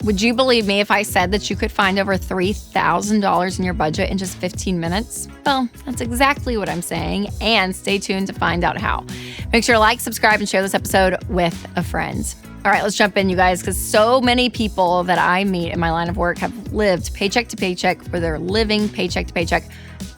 Would you believe me if I said that you could find over $3,000 in your budget in just 15 minutes? Well, that's exactly what I'm saying, and stay tuned to find out how. Make sure to like, subscribe, and share this episode with a friend. All right, let's jump in, you guys, because so many people that I meet in my line of work have lived paycheck to paycheck, or they're living paycheck to paycheck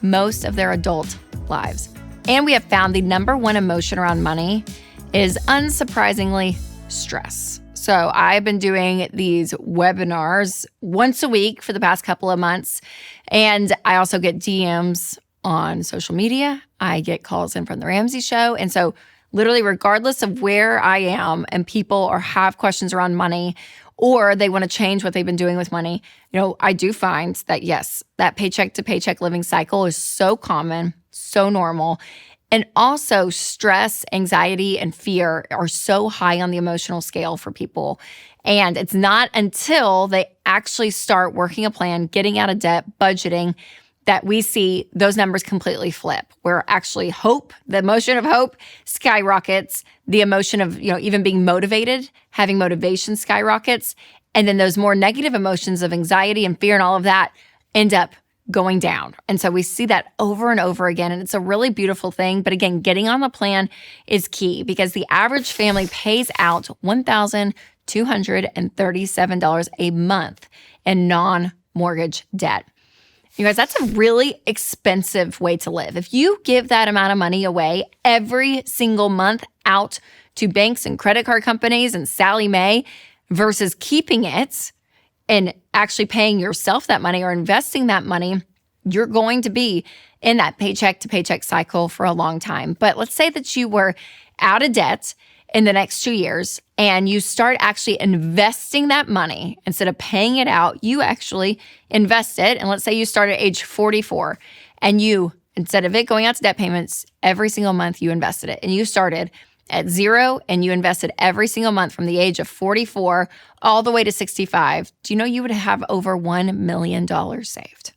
most of their adult lives. And we have found the number one emotion around money is, unsurprisingly, stress. So I've been doing these webinars once a week for the past couple of months. And I also get DMs on social media. I get calls in from the Ramsey show. And so literally, regardless of where I am and people or have questions around money, or they want to change what they've been doing with money, I do find that, yes, that paycheck to paycheck living cycle is so common, so normal. And also stress, anxiety, and fear are so high on the emotional scale for people. And it's not until they actually start working a plan, getting out of debt, budgeting, that we see those numbers completely flip, where actually hope, the emotion of hope skyrockets, the emotion of, even being motivated, having motivation skyrockets. And then those more negative emotions of anxiety and fear and all of that end up going down. And so we see that over and over again, and it's a really beautiful thing. But again, getting on the plan is key, because the average family pays out $1,237 a month in non-mortgage debt. You guys, that's a really expensive way to live. If you give that amount of money away every single month out to banks and credit card companies and Sally Mae versus keeping it and actually paying yourself that money or investing that money, you're going to be in that paycheck to paycheck cycle for a long time. But let's say that you were out of debt in the next 2 years and you start actually investing that money instead of paying it out. You actually invest it. And let's say you start at age 44 and you, instead of it going out to debt payments every single month, you invested it. And you started at zero and you invested every single month from the age of 44 all the way to 65. Do you know you would have over $1 million saved?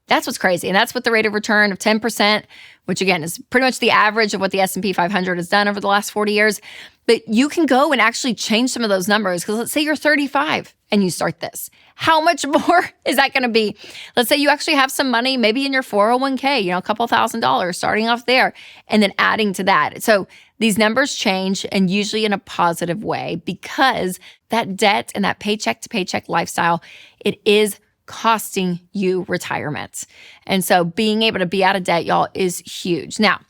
That's what's crazy. And that's what the rate of return of 10%, which again is pretty much the average of what the S&P 500 has done over the last 40 years. But you can go and actually change some of those numbers, because let's say you're 35 and you start this. How much more is that going to be? Let's say you actually have some money maybe in your 401k, a couple $1,000 starting off there and then adding to that. So these numbers change, and usually in a positive way, because that debt and that paycheck to paycheck lifestyle, it is costing you retirement. And so being able to be out of debt, y'all, is huge. Now,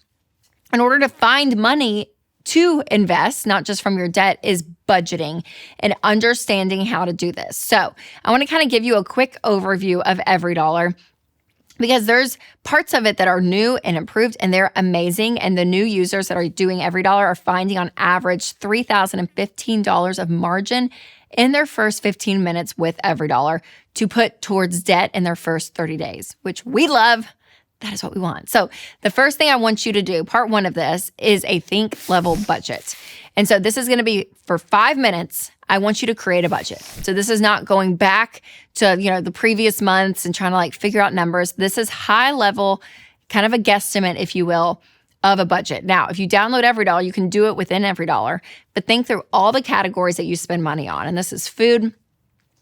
in order to find money to invest, not just from your debt, is budgeting and understanding how to do this. So I want to kind of give you a quick overview of EveryDollar, because there's parts of it that are new and improved, and they're amazing. And the new users that are doing EveryDollar are finding on average $3,015 of margin in their first 15 minutes with EveryDollar to put towards debt in their first 30 days, which we love. That is what we want. So the first thing I want you to do, part one of this, is a think level budget. And so this is going to be for 5 minutes. I want you to create a budget. So this is not going back to, the previous months and trying to figure out numbers. This is high level, kind of a guesstimate, if you will, of a budget. Now, if you download EveryDollar, you can do it within EveryDollar, but think through all the categories that you spend money on. And this is food,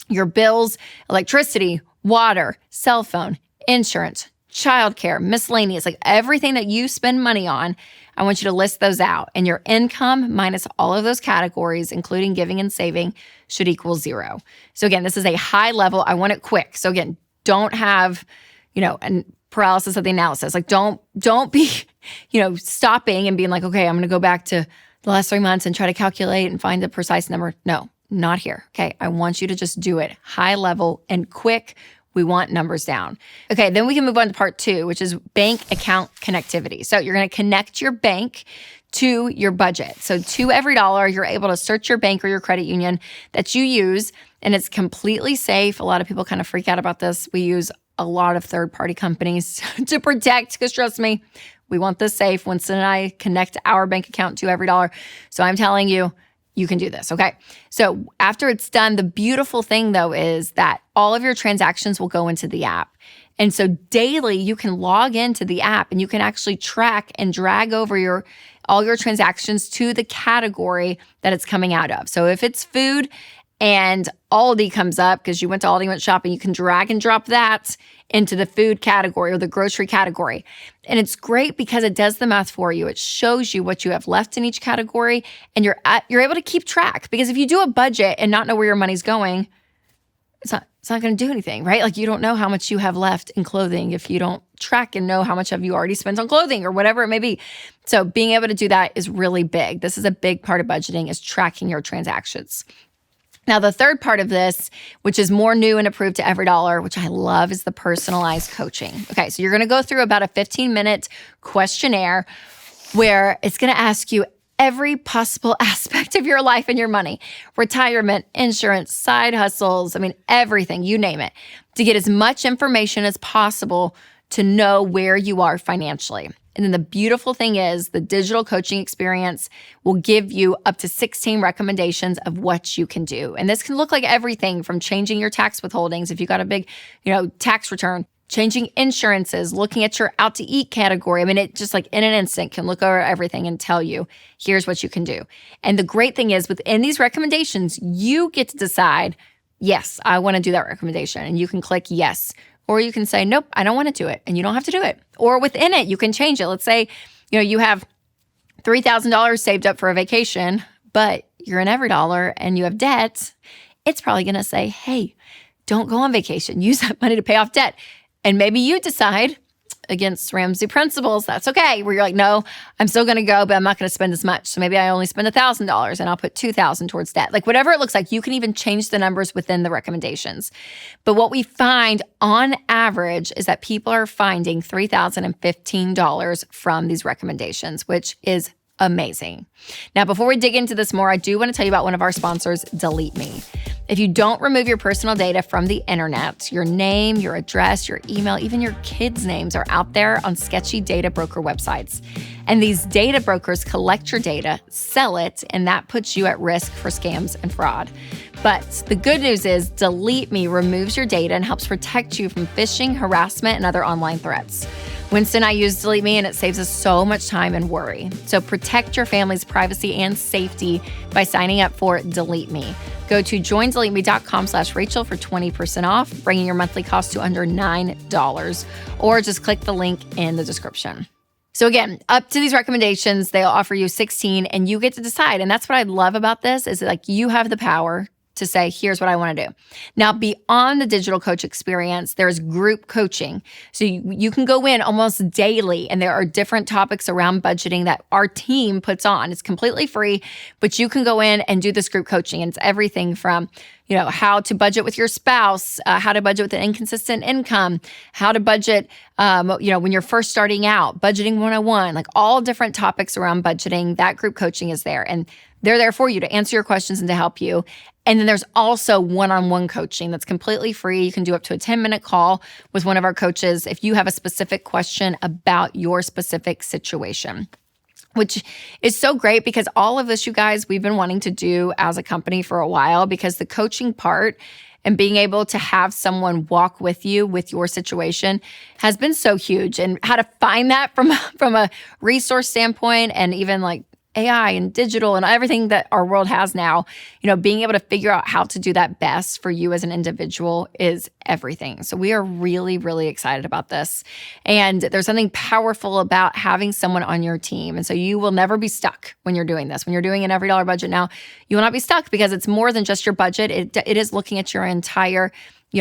your bills, electricity, water, cell phone, insurance, childcare, miscellaneous, everything that you spend money on. I want you to list those out, and your income minus all of those categories, including giving and saving, should equal zero. So again, this is a high level. I want it quick. So again, don't have, an paralysis of the analysis. Don't be, stopping and being okay, I'm going to go back to the last 3 months and try to calculate and find the precise number. No, not here. Okay. I want you to just do it high level and quick. We want numbers down. Okay, then we can move on to part two, which is bank account connectivity. So you're going to connect your bank to your budget. So to EveryDollar, you're able to search your bank or your credit union that you use, and it's completely safe. A lot of people kind of freak out about this. We use a lot of third-party companies to protect, because trust me, we want this safe. Winston and I connect our bank account to EveryDollar. So I'm telling you, you can do this, okay? So after it's done, the beautiful thing, though, is that all of your transactions will go into the app. And so daily, you can log into the app and you can actually track and drag over all your transactions to the category that it's coming out of. So if it's food and Aldi comes up because you went to Aldi, went shopping, you can drag and drop that into the food category or the grocery category. And it's great because it does the math for you. It shows you what you have left in each category, and you're able to keep track. Because if you do a budget and not know where your money's going, it's not going to do anything, right? Like, you don't know how much you have left in clothing if you don't track and know how much have you already spent on clothing or whatever it may be. So being able to do that is really big. This is a big part of budgeting, is tracking your transactions. Now, the third part of this, which is more new and approved to every dollar, which I love, is the personalized coaching. Okay, so you're going to go through about a 15-minute questionnaire where it's going to ask you every possible aspect of your life and your money: retirement, insurance, side hustles, everything, you name it, to get as much information as possible to know where you are financially. And then the beautiful thing is the digital coaching experience will give you up to 16 recommendations of what you can do. And this can look like everything from changing your tax withholdings if you got a big, tax return, changing insurances, looking at your out to eat category. It just like in an instant can look over everything and tell you, here's what you can do. And the great thing is within these recommendations, you get to decide, yes, I want to do that recommendation. And you can click yes. Or you can say, nope, I don't want to do it. And you don't have to do it. Or within it, you can change it. Let's say, you have $3,000 saved up for a vacation, but you're in every dollar and you have debt. It's probably going to say, hey, don't go on vacation. Use that money to pay off debt. And maybe you decide, against Ramsey principles, that's okay, where you're like, no, I'm still going to go, but I'm not going to spend as much. So maybe I only spend $1,000 and I'll put $2,000 towards debt. Like whatever it looks like, you can even change the numbers within the recommendations. But what we find on average is that people are finding $3,015 from these recommendations, which is amazing. Now, before we dig into this more, I do want to tell you about one of our sponsors, Delete Me. If you don't remove your personal data from the internet, your name, your address, your email, even your kids' names are out there on sketchy data broker websites. And these data brokers collect your data, sell it, and that puts you at risk for scams and fraud. But the good news is Delete Me removes your data and helps protect you from phishing, harassment, and other online threats. Winston and I use Delete Me, and it saves us so much time and worry. So protect your family's privacy and safety by signing up for Delete Me. Go to joindeleteme.com/Rachel for 20% off, bringing your monthly cost to under $9, or just click the link in the description. So again, up to these recommendations, they'll offer you 16 and you get to decide. And that's what I love about this is like you have the power to say, here's what I want to do. Now, beyond the digital coach experience, there's group coaching. So you can go in almost daily, and there are different topics around budgeting that our team puts on. It's completely free, but you can go in and do this group coaching. And it's everything from, how to budget with your spouse, how to budget with an inconsistent income, how to budget, when you're first starting out, budgeting 101, like all different topics around budgeting. That group coaching is there, and they're there for you to answer your questions and to help you. And then there's also one-on-one coaching that's completely free. You can do up to a 10-minute call with one of our coaches if you have a specific question about your specific situation, which is so great because all of this, you guys, we've been wanting to do as a company for a while, because the coaching part and being able to have someone walk with you with your situation has been so huge. And how to find that from a resource standpoint, and even like AI and digital and everything that our world has now, being able to figure out how to do that best for you as an individual is everything. So we are really, really excited about this. And there's something powerful about having someone on your team. And so you will never be stuck when you're doing this. When you're doing an every dollar budget now, you will not be stuck, because it's more than just your budget. It is looking at your entire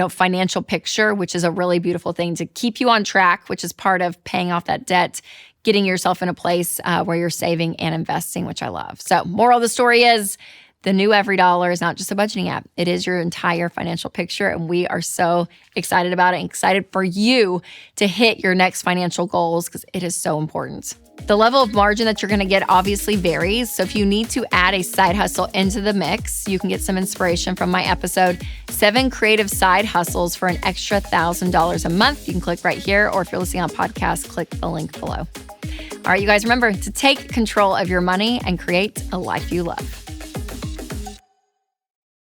financial picture, which is a really beautiful thing to keep you on track, which is part of paying off that debt, getting yourself in a place where you're saving and investing, which I love. So moral of the story is the new Every Dollar is not just a budgeting app. It is your entire financial picture. And we are so excited about it and excited for you to hit your next financial goals, because it is so important. The level of margin that you're going to get obviously varies. So if you need to add a side hustle into the mix, you can get some inspiration from my episode, 7 Creative Side Hustles for an extra $1,000 a month. You can click right here, or if you're listening on podcast, click the link below. All right, you guys, remember to take control of your money and create a life you love.